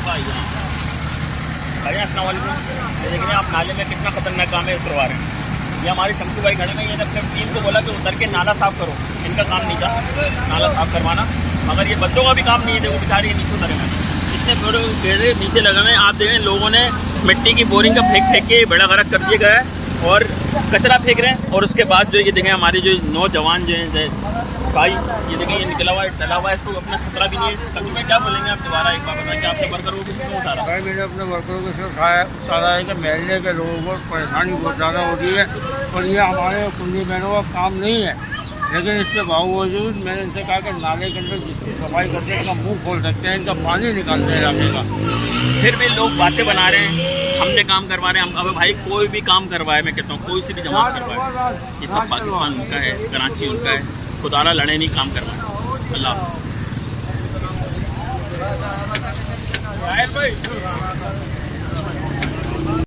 भाई भैया अस्सलाम वालेकुम। ये देखिए आप नाले में कितना खतरनाक काम है करवा रहे हैं। ये हमारे शमशू भाई खड़े में, इन्होंने अपने टीम को बोला कि उतर के नाला साफ़ करो। इनका काम नहीं था नाला साफ़ करवाना, मगर ये बच्चों का भी काम नहीं है। देखो बेचारे नीचे उतरे हैं, इतने बड़े पेड़े नीचे लगे हुए हैं। आप देखें लोगों ने मिट्टी की बोरिंग का फेंक के बड़ा गरक कर दिया गया है और कचरा फेंक रहे हैं। और उसके बाद जो ये देखें हमारे जो नौजवान जो हैं भाई, ये देखिए ये निकला हुआ है, डला हुआ है, इसको अपना खतरा भी नहीं है। कभी में क्या बोलेंगे आप दोबारा एक बार बताएं कि आपने वर्करों को क्यों उतारा? भाई मैंने अपने वर्करों को सिर्फ उतारा है कि महल्ले के लोगों को परेशानी बहुत ज़्यादा हो रही है और ये हमारे कुंडी बहनों का काम नहीं है। लेकिन इसके बावजूद मैंने इनसे कहा कि नाले के अंदर जितनी सफाई करते हैं इनका मुँह खोल सकते हैं, इनका पानी निकालते हैं इलाके का। फिर भी लोग बातें बना रहे हैं, हमने काम करवा रहे हैं। अब भाई कोई भी काम करवाए, मैं कहता हूँ कोई से भी जमात करवाए, ये सब पाकिस्तान उनका है, कराची उनका है। खुदारा लड़े नहीं, काम करवाए। अल्लाह हाफ़िज़।